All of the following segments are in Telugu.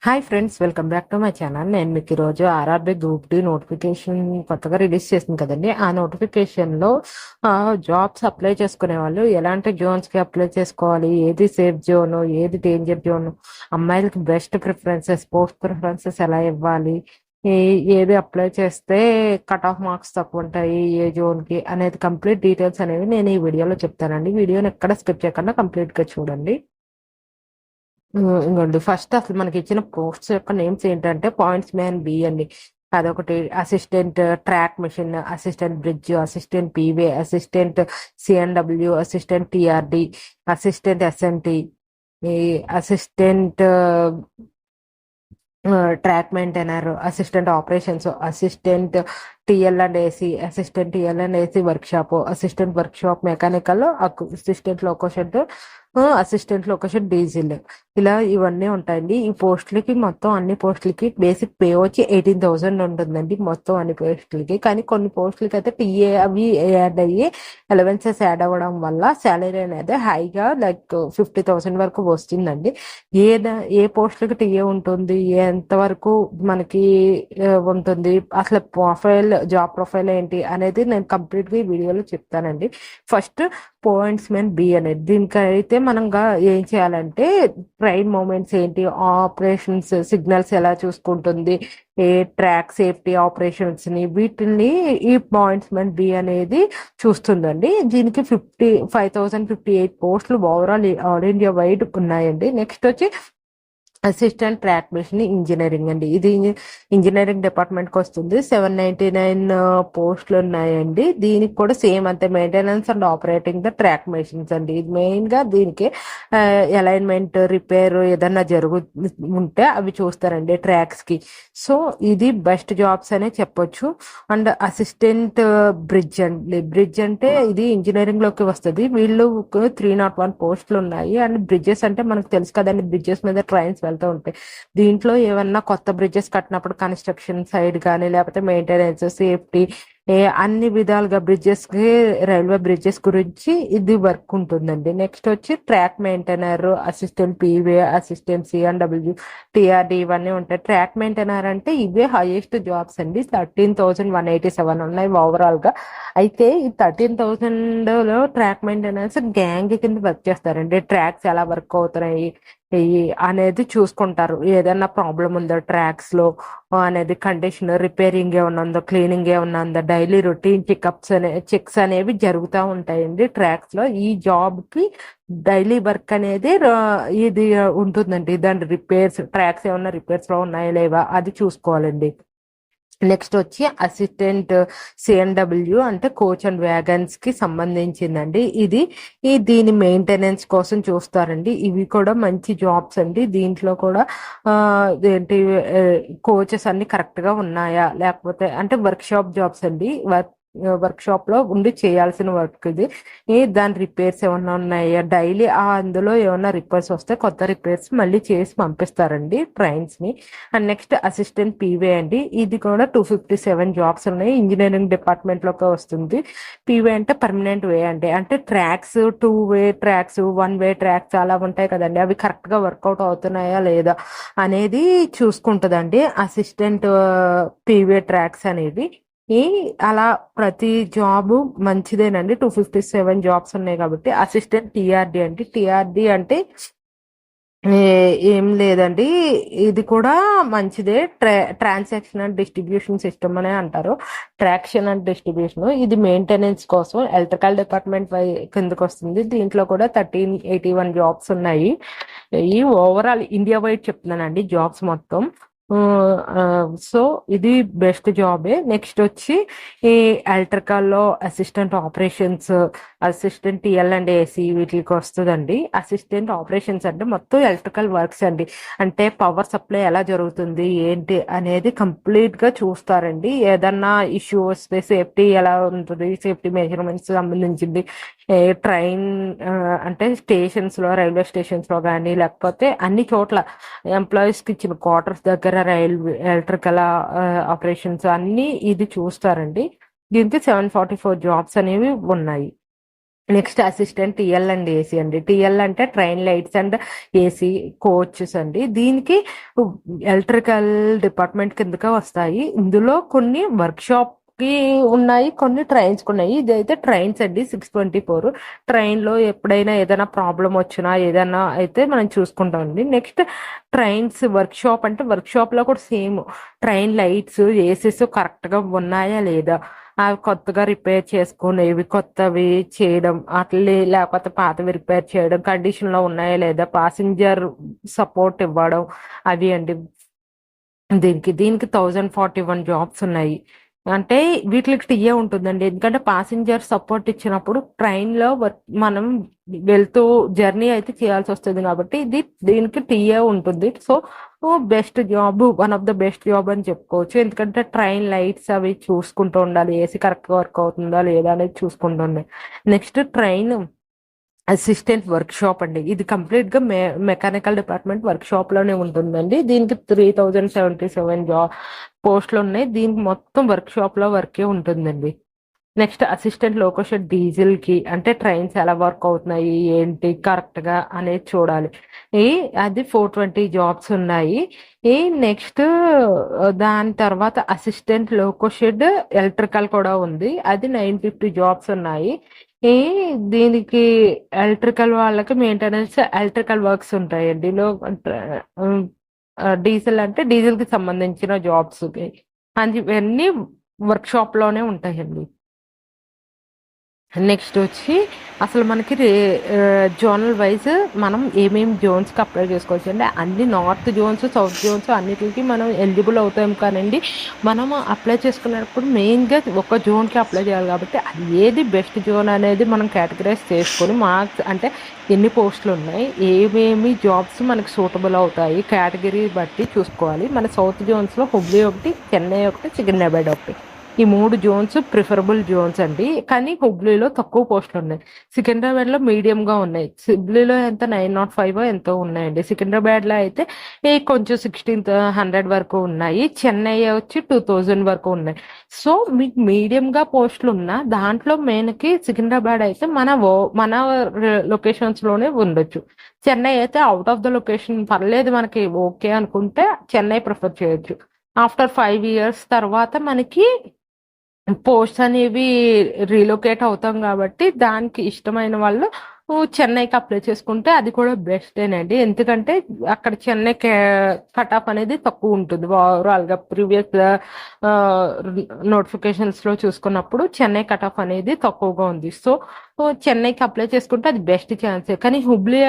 Hi friends, welcome back to my channel. నేను మీకు ఈరోజు ఆర్ఆర్బీ గ్రూప్ డి నోటిఫికేషన్ కొత్తగా రిలీజ్ చేసింది కదండి. ఆ నోటిఫికేషన్లో జాబ్స్ అప్లై చేసుకునే వాళ్ళు ఎలాంటి జోన్స్కి అప్లై చేసుకోవాలి, ఏది సేఫ్ జోన్, ఏది డేంజర్ జోన్, అమ్మాయిలకి బెస్ట్ ప్రిఫరెన్సెస్, పోస్ట్ ప్రిఫరెన్సెస్ ఎలా ఇవ్వాలి, ఏది అప్లై చేస్తే కట్ ఆఫ్ మార్క్స్ తక్కువ ఉంటాయి ఏ జోన్కి అనేది కంప్లీట్ డీటెయిల్స్ అనేవి నేను ఈ వీడియోలో చెప్తానండి. వీడియోని ఎక్కడ స్కిప్ చేయకుండా కంప్లీట్గా చూడండి. ఇంకోండి, ఫస్ట్ అసలు మనకి ఇచ్చిన పోస్ట్స్ యొక్క నేమ్స్ ఏంటంటే పాయింట్స్ మ్యాన్ బి అండి. అదొకటి. Assistant track machine, assistant bridge, assistant P way, assistant CNW, assistant TRD, assistant SNT, ఈ assistant track maintainer, assistant operations, assistant TL and AC, assistant TL and AC workshop, assistant workshop mechanical, assistant loco shed, assistant location diesel, ఇలా ఇవన్నీ ఉంటాయండి. ఈ పోస్టులకి మొత్తం అన్ని పోస్టులకి బేసిక్ పే వచ్చి 18,000 ఉంటుందండి మొత్తం అన్ని పోస్టులకి. కానీ కొన్ని పోస్టులకి అయితే టీఏ అవి యాడ్ అయ్యి అలవెన్సెస్ యాడ్ అవ్వడం వల్ల శాలరీ అనేది హైగా లైక్ 50,000 వరకు వస్తుందండి. ఏ పోస్టులకి టీఏ ఉంటుంది, ఎంతవరకు మనకి ఉంటుంది, అసలు జాబ్ ప్రొఫైల్ ఏంటి అనేది నేను కంప్లీట్గా ఈ వీడియోలో చెప్తానండి. ఫస్ట్ పాయింట్స్ మెన్ బి అనేది, దీనికైతే మనం ఏం చేయాలంటే ట్రైన్ మూమెంట్స్ ఏంటి, ఆపరేషన్స్ సిగ్నల్స్ ఎలా చూసుకుంటుంది, ఏ ట్రాక్ సేఫ్టీ ఆపరేషన్స్ ని, వీటిని ఈ పాయింట్స్ మెన్ బి అనేది చూస్తుందండి. దీనికి 55,058 పోస్టులు ఓవరాల్ ఆల్ ఇండియా వైడ్ ఉన్నాయండి. నెక్స్ట్ వచ్చి అసిస్టెంట్ ట్రాక్ మిషన్ ఇంజనీరింగ్ అండి. ఇది ఇంజనీరింగ్ డిపార్ట్మెంట్ కి వస్తుంది. 799 పోస్టులు ఉన్నాయండి. దీనికి కూడా సేమ్ అంతే, maintenance and operating the track machines అండి. ఇది మెయిన్ గా దీనికి అలైన్మెంట్, రిపేర్ ఏదన్నా ఉంటే అవి చూస్తారండి ట్రాక్స్ కి. సో ఇది బెస్ట్ జాబ్స్ అనే చెప్పొచ్చు. అండ్ అసిస్టెంట్ బ్రిడ్జ్ అండి. బ్రిడ్జ్ అంటే ఇది ఇంజనీరింగ్ లోకి వస్తుంది. వీళ్ళు 301 పోస్టులు ఉన్నాయి. అండ్ బ్రిడ్జెస్ అంటే మనకు తెలుసు కదండి, బ్రిడ్జెస్ మీద ట్రైన్స్ వెళ్తూ ఉంటాయి. దీంట్లో ఏమన్నా కొత్త బ్రిడ్జెస్ కట్టినప్పుడు కన్స్ట్రక్షన్ సైడ్ కానీ, లేకపోతే మెయింటెనెన్స్, సేఫ్టీ, అన్ని విధాలుగా బ్రిడ్జెస్ కి, రైల్వే బ్రిడ్జెస్ గురించి ఇది వర్క్ ఉంటుందండి. నెక్స్ట్ వచ్చి track maintainer, assistant P way, assistant CNW, TRD, ఇవన్నీ ఉంటాయి. ట్రాక్ మెయింటైనర్ అంటే ఇవే హైయెస్ట్ జాబ్స్ అండి. 13,187 ఉన్నాయి ఓవరాల్ గా. అయితే ఈ 13,000 లో ట్రాక్ మెయింటెనెన్స్ గ్యాంగ్ కింద వర్క్ చేస్తారండి. ట్రాక్స్ ఎలా వర్క్ అవుతున్నాయి అనేది చూసుకుంటారు. ఏదైనా ప్రాబ్లం ఉందో ట్రాక్స్ లో అనేది, కండిషన్, రిపేరింగ్ ఏమన్నా ఉందో, క్లీనింగ్ ఏమన్నా ఉందో, డైలీ రొటీన్ చెక్స్ అనేవి జరుగుతూ ఉంటాయండి ట్రాక్స్ లో. ఈ జాబ్ కి డైలీ వర్క్ అనేది ఇది ఉంటుందండి. దాని రిపేర్స్, ట్రాక్స్ ఏమన్నా రిపేర్స్ లో ఉన్నాయా లేవా అది చూసుకోవాలండి. నెక్స్ట్ వచ్చి అసిస్టెంట్ సిఎన్డబ్ల్యూ అంటే కోచ్ అండ్ వ్యాగన్స్ కి సంబంధించిందండి. దీని మెయింటెనెన్స్ కోసం చూస్తారండి. ఇవి కూడా మంచి జాబ్స్ అండి. దీంట్లో కూడా ఏంటి, కోచెస్ అన్ని కరెక్ట్ గా ఉన్నాయా, లేకపోతే అంటే వర్క్ షాప్ జాబ్స్ అండి. వర్క్ షాప్ లో ఉండి చేయాల్సిన వర్క్ ఇది. దాని రిపేర్స్ ఏమన్నా ఉన్నాయా, డైలీ అందులో ఏమన్నా రిపేర్స్ వస్తే కొత్త రిపేర్స్ మళ్ళీ చేసి పంపిస్తారండి ట్రైన్స్ ని. అండ్ నెక్స్ట్ అసిస్టెంట్ పీవే అండి. ఇది కూడా 257 జాబ్స్ ఉన్నాయి. ఇంజనీరింగ్ డిపార్ట్మెంట్ లోకి వస్తుంది. పీవే అంటే పర్మనెంట్ వే అండి. అంటే ట్రాక్స్, 2-వే ట్రాక్స్, 1-వే ట్రాక్స్ అలా ఉంటాయి కదండి, అవి కరెక్ట్ గా వర్కౌట్ అవుతున్నాయా లేదా అనేది చూసుకుంటుందండి అసిస్టెంట్ పీవే ట్రాక్స్ అనేది. అలా ప్రతి జాబ్ మంచిదేనండి. 257 జాబ్స్ ఉన్నాయి కాబట్టి. అసిస్టెంట్ టిఆర్డి అండి. టిఆర్డి అంటే ఏం లేదండి, ఇది కూడా మంచిదే. ట్రాన్సాక్షన్ అండ్ డిస్ట్రిబ్యూషన్ సిస్టమ్ అనే అంటారు. ట్రాక్షన్ అండ్ డిస్ట్రిబ్యూషన్, ఇది మెయింటెనెన్స్ కోసం ఎలక్ట్రికల్ డిపార్ట్మెంట్ కిందకు వస్తుంది. దీంట్లో కూడా 1381 జాబ్స్ ఉన్నాయి. ఈ ఓవరాల్ ఇండియా వైడ్ చెప్తున్నానండి జాబ్స్ మొత్తం. సో ఇది బెస్ట్ జాబే. నెక్స్ట్ వచ్చి ఈ ఎలక్ట్రికల్ లో assistant operations, assistant TL and AC వీటికి వస్తుందండి. అసిస్టెంట్ ఆపరేషన్స్ అంటే మొత్తం ఎలక్ట్రికల్ వర్క్స్ అండి. అంటే పవర్ సప్లై ఎలా జరుగుతుంది ఏంటి అనేది కంప్లీట్ గా చూస్తారండి. ఏదన్నా ఇష్యూ వస్తే సేఫ్టీ ఎలా ఉంటుంది, సేఫ్టీ మెజర్మెంట్స్ సంబంధించింది. ట్రైన్ అంటే స్టేషన్స్ లో, రైల్వే స్టేషన్స్ లో కానీ, లేకపోతే అన్ని చోట్ల ఎంప్లాయీస్ కి ఇచ్చిన క్వార్టర్స్ దగ్గర రైల్వే ఎలక్ట్రికల్ ఆపరేషన్స్ అన్ని ఇది చూస్తారండి. దీనికి 744 జాబ్స్ అనేవి ఉన్నాయి. Next assistant TL and AC అండి. టిఎల్ అంటే train lights and AC coaches అండి. దీనికి ఎలక్ట్రికల్ డిపార్ట్మెంట్ కిందగా వస్తాయి. ఇందులో కొన్ని వర్క్ షాప్ కి ఉన్నాయి, కొన్ని ట్రైన్స్ ఉన్నాయి. ఇదైతే ట్రైన్స్ అండి 624. ట్రైన్ లో ఎప్పుడైనా ఏదైనా ప్రాబ్లం వచ్చినా ఏదైనా అయితే మనం చూసుకుంటాం అండి. నెక్స్ట్ ట్రైన్స్ వర్క్ షాప్ అంటే వర్క్ షాప్ లో కూడా same train lights ACs correct గా ఉన్నాయా లేదా, అవి కొత్తగా రిపేర్ చేసుకునేవి కొత్తవి చేయడం, అట్లే లేకపోతే పాతవి రిపేర్ చేయడం, కండిషన్ లో ఉన్నాయా లేదా, ప్యాసింజర్ సపోర్ట్ ఇవ్వడం, అవి అండి. దీనికి 1041 జాబ్స్ ఉన్నాయి. అంటే వీటికి టీఏ ఉంటుందండి. ఎందుకంటే ప్యాసింజర్ సపోర్ట్ ఇచ్చినప్పుడు ట్రైన్ లో మనం వెళ్తూ జర్నీ అయితే చేయాల్సి వస్తుంది కాబట్టి దీనికి టీఏ ఉంటుంది. So best job, one of the best job అని చెప్పుకోవచ్చు. ఎందుకంటే ట్రైన్ లైట్స్ అవి చూసుకుంటూ ఉండాలి, ఏసీ కరెక్ట్ గా వర్క్ అవుతుందా లేదా అనేది చూసుకుంటుంది. Next train assistant work shop అండి. ఇది కంప్లీట్ గా మెకానికల్ డిపార్ట్మెంట్ వర్క్ షాప్ లోనే ఉంటుందండి. దీనికి 3077 పోస్టులు ఉన్నాయి. దీనికి మొత్తం వర్క్ షాప్ లో వర్కే ఉంటుందండి. నెక్స్ట్ అసిస్టెంట్ లోకోషెడ్ డీజిల్ కి అంటే ట్రైన్స్ ఎలా వర్క్ అవుతున్నాయి ఏంటి కరెక్ట్ గా అనేది చూడాలి. ఈ అది 420 జాబ్స్ ఉన్నాయి. ఈ నెక్స్ట్ దాని తర్వాత అసిస్టెంట్ లోకోషెడ్ ఎలక్ట్రికల్ కూడా ఉంది, అది 950 జాబ్స్ ఉన్నాయి. ఈ దీనికి ఎలక్ట్రికల్ వాళ్ళకి మెయింటెనెన్స్ ఎలక్ట్రికల్ వర్క్స్ ఉంటాయండి. డీజిల్ అంటే డీజిల్ కి సంబంధించిన జాబ్స్ అది ఇవన్నీ వర్క్ షాప్ లోనే ఉంటాయండి. నెక్స్ట్ వచ్చి అసలు మనకి జోనల్ వైజ్ మనం ఏమేమి జోన్స్కి అప్లై చేసుకోవచ్చు అంటే అన్ని నార్త్ జోన్స్ సౌత్ జోన్స్ అన్నిటికి మనం ఎలిజిబుల్ అవుతాం. కానండి మనం అప్లై చేసుకునేటప్పుడు మెయిన్గా ఒక జోన్కి అప్లై చేయాలి కాబట్టి అది ఏది బెస్ట్ జోన్ అనేది మనం కేటగరైజ్ చేసుకొని మార్క్స్ అంటే ఎన్ని పోస్టులు ఉన్నాయి, ఏమేమి జాబ్స్ మనకి సూటబుల్ అవుతాయి కేటగిరీ బట్టి చూసుకోవాలి. మన సౌత్ జోన్స్లో హుబ్లీ ఒకటి, చెన్నై ఒకటి, సికింద్రాబాద్ ఒకటి, ఈ 3 జోన్స్ ప్రిఫరబుల్ జోన్స్ అండి. కానీ హుబ్లీలో తక్కువ పోస్టులు ఉన్నాయి, సికింద్రాబాద్ లో మీడియం గా ఉన్నాయి. హుబ్లీలో ఎంత 905 ఎంతో ఉన్నాయండి. సికింద్రాబాద్ లో అయితే కొంచెం 1600 వరకు ఉన్నాయి. చెన్నై వచ్చి 2000 వరకు ఉన్నాయి. సో మీకు మీడియం గా పోస్టులు ఉన్నా దాంట్లో మెయిన్కి సికింద్రాబాద్ అయితే మన లొకేషన్స్ లోనే ఉండొచ్చు. చెన్నై అయితే అవుట్ ఆఫ్ ద లొకేషన్ పర్లేదు మనకి ఓకే అనుకుంటే చెన్నై ప్రిఫర్ చేయొచ్చు. ఆఫ్టర్ 5 years తర్వాత మనకి పోస్ట్ అనేవి రీలొకేట్ అవుతాం కాబట్టి దానికి ఇష్టమైన వాళ్ళు చెన్నైకి అప్లై చేసుకుంటే అది కూడా బెస్టేనండి. ఎందుకంటే అక్కడ చెన్నై కట్ ఆఫ్ అనేది తక్కువ ఉంటుంది. ఓవరాల్ గా ప్రీవియస్ నోటిఫికేషన్స్ లో చూసుకున్నప్పుడు చెన్నై కట్ ఆఫ్ అనేది తక్కువగా ఉంది. సో చెన్నైకి అప్లై చేసుకుంటే అది బెస్ట్ ఛాన్సే. కానీ హుబ్లీ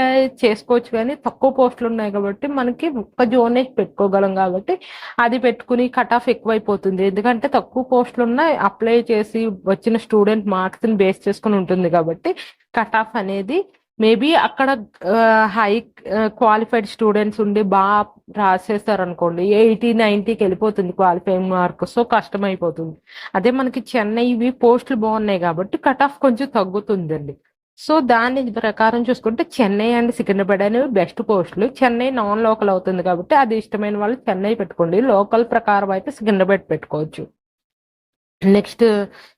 చేసుకోవచ్చు, కానీ తక్కువ పోస్టులు ఉన్నాయి కాబట్టి మనకి ఒక్క జోనే పెట్టుకోగలం కాబట్టి అది పెట్టుకుని కట్ ఆఫ్ ఎక్కువైపోతుంది. ఎందుకంటే తక్కువ పోస్టులు ఉన్నాయి, అప్లై చేసి వచ్చిన స్టూడెంట్ మార్క్స్ ని బేస్ చేసుకుని ఉంటుంది కాబట్టి కట్ ఆఫ్ అనేది మేబీ అక్కడ హై క్వాలిఫైడ్ స్టూడెంట్స్ ఉండి బాగా రాసేస్తారు అనుకోండి 80-90కి వెళ్ళిపోతుంది క్వాలిఫైయింగ్ మార్క్. సో కష్టం అయిపోతుంది. అదే మనకి చెన్నై ఇవి పోస్టులు బాగున్నాయి కాబట్టి కట్ ఆఫ్ కొంచెం తగ్గుతుందండి. సో దాని ప్రకారం చూసుకుంటే చెన్నై అండ్ సికింద్రాబాద్ అనేవి బెస్ట్ పోస్టులు. చెన్నై నాన్ లోకల్ అవుతుంది కాబట్టి అది ఇష్టమైన వాళ్ళు చెన్నై పెట్టుకోండి. లోకల్ ప్రకారం అయితే సికింద్రాబాద్ పెట్టుకోవచ్చు. నెక్స్ట్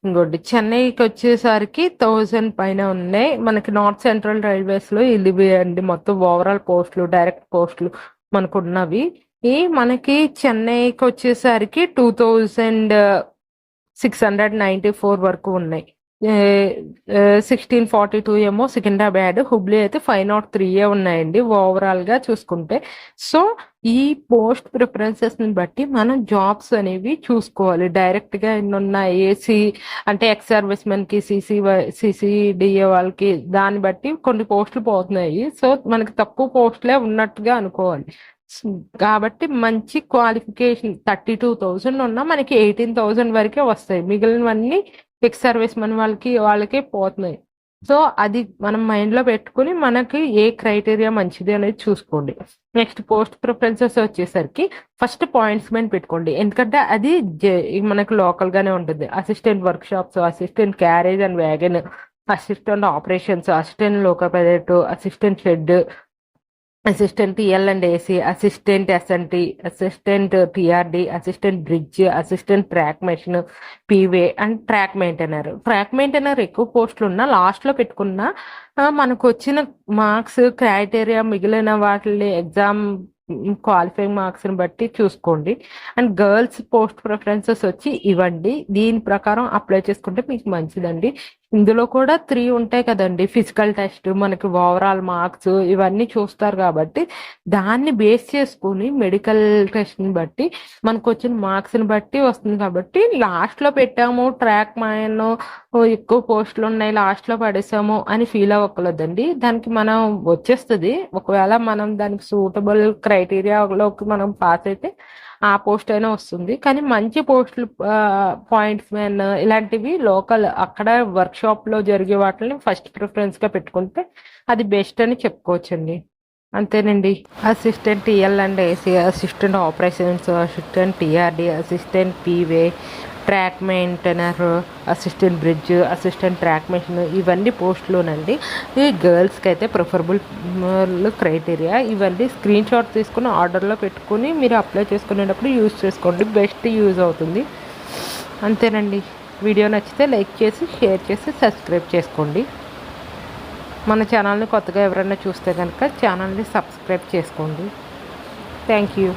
ఇంకోటి చెన్నైకి వచ్చేసరికి 1000 పైన ఉన్నాయి. మనకి నార్త్ సెంట్రల్ రైల్వేస్ లో ఇవి అండి మొత్తం ఓవరాల్ పోస్టులు, డైరెక్ట్ పోస్టులు మనకు ఉన్నవి. మనకి చెన్నైకి వచ్చేసరికి 2694 వరకు ఉన్నాయి. 1642 ఏమో సికింద్రాబాద్, హుబ్లీ అయితే 503 ఉన్నాయండి ఓవరాల్ గా చూసుకుంటే. సో ఈ పోస్ట్ ప్రిఫరెన్సెస్ ని బట్టి మనం జాబ్స్ అనేవి చూసుకోవాలి. డైరెక్ట్ గా ఎన్నున్న ఏసీ అంటే ఎక్స్ సర్వీస్ మెన్ కి, సిసిడిఏ వాళ్ళకి దాన్ని బట్టి కొన్ని పోస్టులు పోతున్నాయి. సో మనకి తక్కువ పోస్టులే ఉన్నట్టుగా అనుకోవాలి. కాబట్టి మంచి క్వాలిఫికేషన్ 32,000 ఉన్నా మనకి 18,000 వరకే వస్తాయి. మిగిలినవన్నీ ఎక్స్ సర్వీస్ మెన్ వాళ్ళకి పోతున్నాయి. సో అది మనం మైండ్ లో పెట్టుకుని మనకి ఏ క్రైటీరియా మంచిది అనేది చూసుకోండి. నెక్స్ట్ పోస్ట్ ప్రిఫరెన్సెస్ వచ్చేసరికి ఫస్ట్ పాయింట్స్మెంట్ పెట్టుకోండి. ఎందుకంటే అది మనకు లోకల్ గానే ఉంటుంది. Assistant workshops, assistant carriage and wagon, assistant operations, assistant local pilot, assistant shed, assistant TL and AC, assistant SNT, assistant TRD, assistant bridge, assistant track machine, P way and track maintainer ఎక్కువ పోస్టులు ఉన్నా లాస్ట్లో పెట్టుకున్నా మనకు వచ్చిన మార్క్స్ క్రైటీరియా మిగిలిన వాటి ఎగ్జామ్ క్వాలిఫైయింగ్ మార్క్స్ని బట్టి చూసుకోండి. అండ్ గర్ల్స్ పోస్ట్ ప్రిఫరెన్సెస్ వచ్చి ఇవ్వండి, దీని ప్రకారం అప్లై చేసుకుంటే మీకు మంచిదండి. ఇందులో కూడా 3 ఉంటాయి కదండి, ఫిజికల్ టెస్ట్, మనకి ఓవరాల్ మార్క్స్ ఇవన్నీ చూస్తారు కాబట్టి దాన్ని బేస్ చేసుకుని మెడికల్ టెస్ట్ని బట్టి మనకు వచ్చిన మార్క్స్ని బట్టి వస్తుంది. కాబట్టి లాస్ట్లో పెట్టాము ట్రాక్ మైన్ ఎక్కువ పోస్టులు ఉన్నాయి లాస్ట్లో పడేసాము అని ఫీల్ అవ్వకూడదండి. దానికి మనం వచ్చేస్తుంది, ఒకవేళ మనం దానికి సూటబుల్ క్రైటీరియాలోకి మనం పాస్ అయితే ఆ పోస్ట్ అయినా వస్తుంది. కానీ మంచి పోస్టులు పాయింట్స్ మ్యాన్ ఇలాంటివి లోకల్ అక్కడ వర్క్షాప్లో జరిగే వాటిని ఫస్ట్ ప్రిఫరెన్స్గా పెట్టుకుంటే అది బెస్ట్ అని చెప్పుకోవచ్చండి. అంతేనండి. Assistant TL and AC, assistant operations, assistant TRD, assistant P way, track maintainer, assistant bridge, assistant track machine ఇవన్నీ పోస్టులోనండి. ఈ గర్ల్స్కి అయితే ప్రిఫరబుల్ క్రైటీరియా ఇవన్నీ స్క్రీన్ షాట్ తీసుకుని ఆర్డర్లో పెట్టుకుని మీరు అప్లై చేసుకునేటప్పుడు యూజ్ చేసుకోండి, బెస్ట్ యూజ్ అవుతుంది. అంతేనండి. వీడియో నచ్చితే లైక్ చేసి షేర్ చేసి సబ్స్క్రైబ్ చేసుకోండి. మన ఛానల్ని కొత్తగా ఎవరైనా చూస్తే కనుక ఛానల్ని సబ్స్క్రైబ్ చేసుకోండి. Thank you.